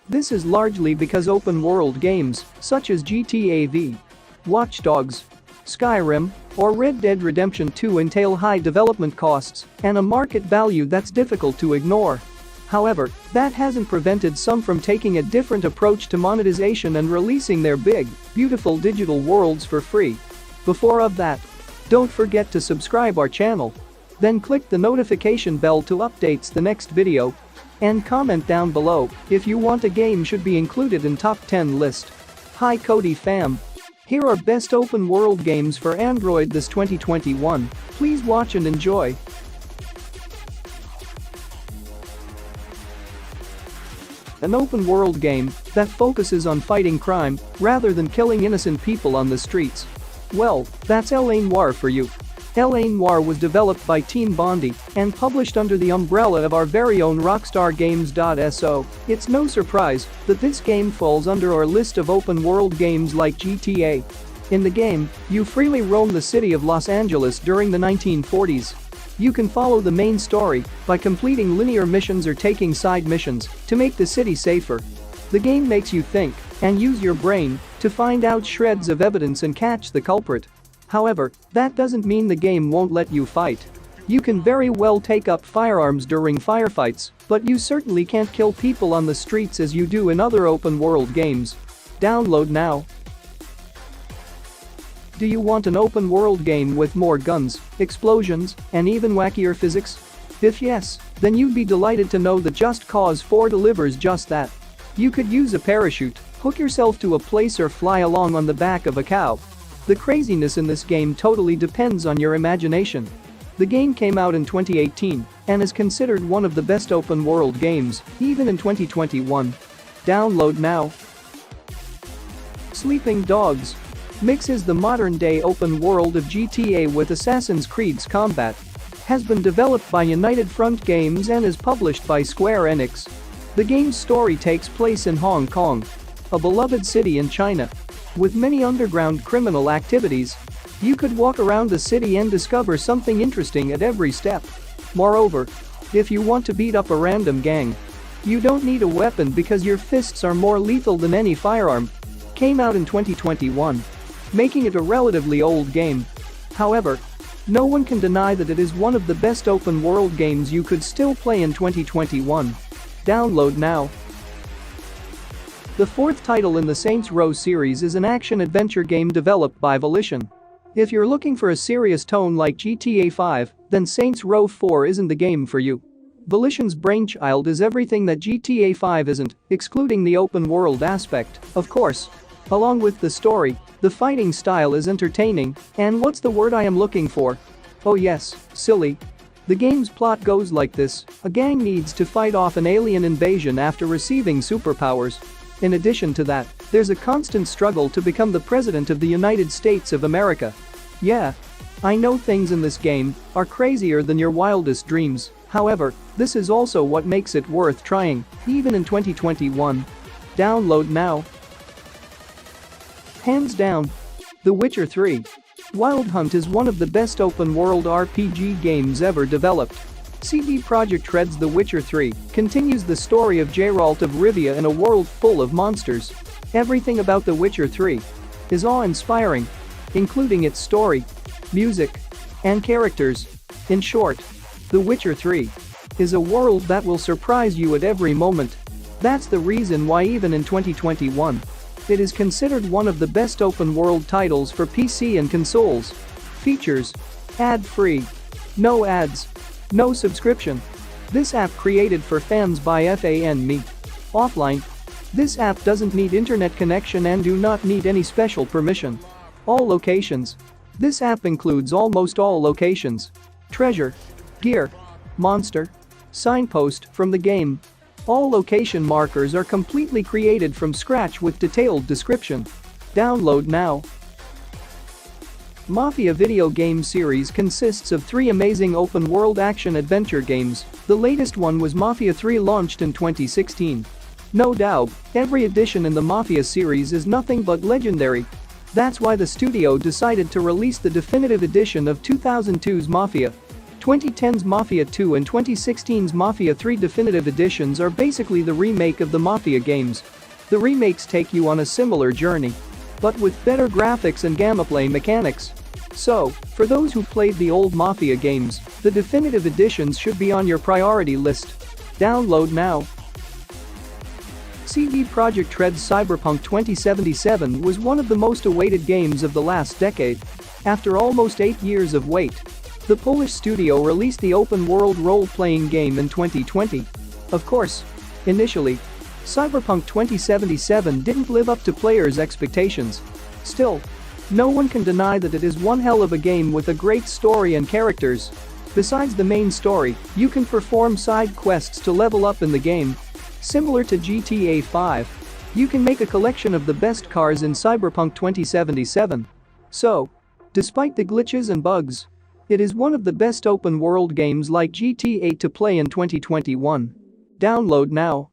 This is largely because open-world games, such as GTA V, Watch Dogs, Skyrim, or Red Dead Redemption 2 entail high development costs and a market value that's difficult to ignore. However, that hasn't prevented some from taking a different approach to monetization and releasing their big, beautiful digital worlds for free. Before of that, don't forget to subscribe our channel. Then click the notification bell to updates the next video. And comment down below if you want a game should be included in top 10 list. Hi Cody fam. Here are best open world games for Android this 2021. Please watch and enjoy. An open world game that focuses on fighting crime rather than killing innocent people on the streets. Well, that's l.Anoire for you. l.Anoire was developed by Team Bondi and published under the umbrella of our very own Rockstar Games.so. It's no surprise that this game falls under our list of open-world games like GTA. In the game, you freely roam the city of Los Angeles during the 1940s. You can follow the main story by completing linear missions or taking side missions to make the city safer. The game makes you think and use your brain to find out shreds of evidence and catch the culprit. However, that doesn't mean the game won't let you fight. You can very well take up firearms during firefights, but you certainly can't kill people on the streets as you do in other open-world games. Download now. Do you want an open-world game with more guns, explosions, and even wackier physics? If yes, then you'd be delighted to know that Just Cause 4 delivers just that. You could use a parachute, hook yourself to a place or fly along on the back of a cow. The craziness in this game totally depends on your imagination. The game came out in 2018 and is considered one of the best open-world games, even in 2021. Download now. Sleeping Dogs mixes the modern-day open world of GTA with Assassin's Creed's combat. Has been developed by United Front Games and is published by Square Enix. The game's story takes place in Hong Kong, a beloved city in China. With many underground criminal activities, you could walk around the city and discover something interesting at every step. Moreover, if you want to beat up a random gang, you don't need a weapon because your fists are more lethal than any firearm. Came out in 2021, making it a relatively old game. However, no one can deny that it is one of the best open-world games you could still play in 2021. Download now. The fourth title in the Saints Row series is an action-adventure game developed by Volition. If you're looking for a serious tone like GTA 5, then Saints Row 4 isn't the game for you. Volition's brainchild is everything that GTA 5 isn't, excluding the open-world aspect, of course. Along with the story, the fighting style is entertaining, and what's the word I am looking for? Oh yes, silly. The game's plot goes like this: a gang needs to fight off an alien invasion after receiving superpowers. In addition to that, there's a constant struggle to become the president of the United States of America. Yeah, I know things in this game are crazier than your wildest dreams. However, this is also what makes it worth trying, even in 2021. Download now. Hands down, The Witcher 3. Wild Hunt is one of the best open-world RPG games ever developed. CD Projekt Red's The Witcher 3 continues the story of Geralt of Rivia in a world full of monsters. Everything about The Witcher 3 is awe-inspiring, including its story, music, and characters. In short, The Witcher 3 is a world that will surprise you at every moment. That's the reason why even in 2021, it is considered one of the best open-world titles for PC and consoles. Features: ad-free, no ads, no subscription. This app created for fans by FAN-me. Offline. This app doesn't need internet connection and do not need any special permission. All locations. This app includes almost all locations. Treasure, gear, monster, signpost from the game. All location markers are completely created from scratch with detailed description. Download now. Mafia video game series consists of 3 amazing open-world action-adventure games. The latest one was Mafia 3, launched in 2016. No doubt, every edition in the Mafia series is nothing but legendary. That's why the studio decided to release the definitive edition of 2002's Mafia. 2010's Mafia 2 and 2016's Mafia 3 definitive editions are basically the remake of the Mafia games. The remakes take you on a similar journey, but with better graphics and gameplay mechanics. So, for those who played the old Mafia games, the definitive editions should be on your priority list. Download now. CD Projekt Red's Cyberpunk 2077 was one of the most awaited games of the last decade. After almost 8 years of wait, the Polish studio released the open-world role-playing game in 2020. Of course, initially, Cyberpunk 2077 didn't live up to players' expectations. Still, no one can deny that it is one hell of a game with a great story and characters. Besides the main story, you can perform side quests to level up in the game. Similar to GTA 5, you can make a collection of the best cars in Cyberpunk 2077. So, despite the glitches and bugs, it is one of the best open-world games like GTA to play in 2021. Download now.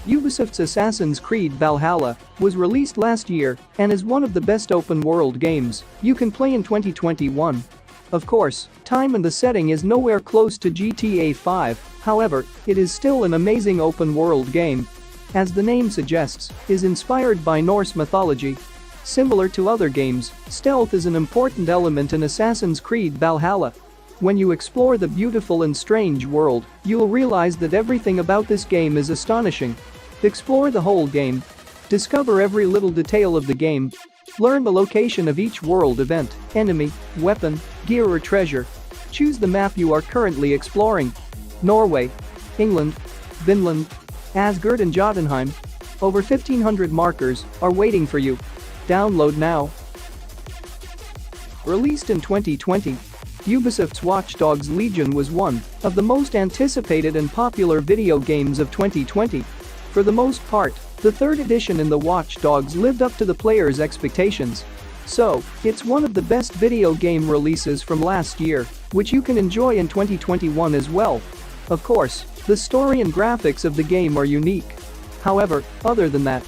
Ubisoft's Assassin's Creed Valhalla was released last year and is one of the best open-world games you can play in 2021. Of course, time and the setting is nowhere close to GTA 5, however, it is still an amazing open-world game. As the name suggests, is inspired by Norse mythology. Similar to other games, stealth is an important element in Assassin's Creed Valhalla. When you explore the beautiful and strange world, you'll realize that everything about this game is astonishing. Explore the whole game. Discover every little detail of the game. Learn the location of each world event, enemy, weapon, gear or treasure. Choose the map you are currently exploring. Norway, England, Finland, Asgard and Jotunheim. Over 1,500 markers are waiting for you. Download now. Released in 2020, Ubisoft's Watch Dogs Legion was one of the most anticipated and popular video games of 2020. For the most part, the third edition in the Watch Dogs lived up to the players' expectations. So, it's one of the best video game releases from last year, which you can enjoy in 2021 as well. Of course, the story and graphics of the game are unique. However, other than that,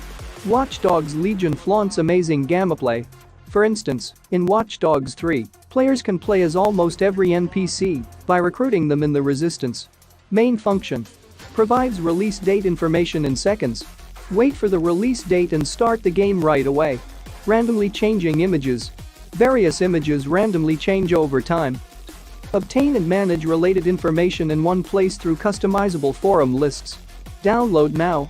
Watch Dogs Legion flaunts amazing gameplay. For instance, in Watch Dogs 3, players can play as almost every NPC by recruiting them in the Resistance. Main function. Provides release date information in seconds. Wait for the release date and start the game right away. Randomly changing images. Various images randomly change over time. Obtain and manage related information in one place through customizable forum lists. Download now.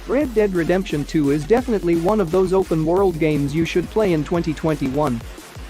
Red Dead Redemption 2 is definitely one of those open-world games you should play in 2021.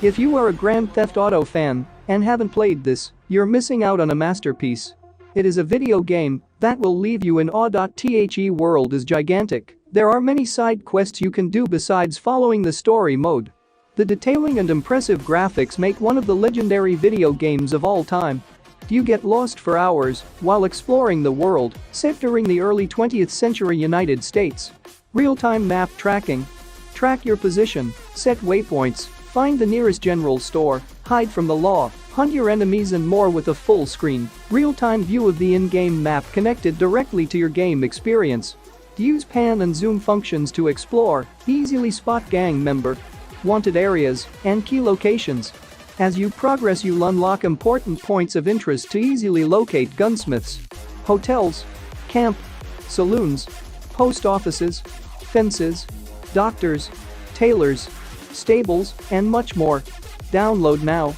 If you are a Grand Theft Auto fan and haven't played this, you're missing out on a masterpiece. It is a video game that will leave you in awe. The world is gigantic. There are many side quests you can do besides following the story mode. The detailing and impressive graphics make one of the legendary video games of all time. You get lost for hours while exploring the world set during the early 20th century United States. Real-time map tracking. Track your position, set waypoints, find the nearest general store, hide from the law, hunt your enemies and more with a full screen, real-time view of the in-game map connected directly to your game experience. Use pan and zoom functions to explore, easily spot gang member, wanted areas, and key locations. As you progress, you'll unlock important points of interest to easily locate gunsmiths, hotels, camp, saloons, post offices, fences, doctors, tailors, stables, and much more. Download now.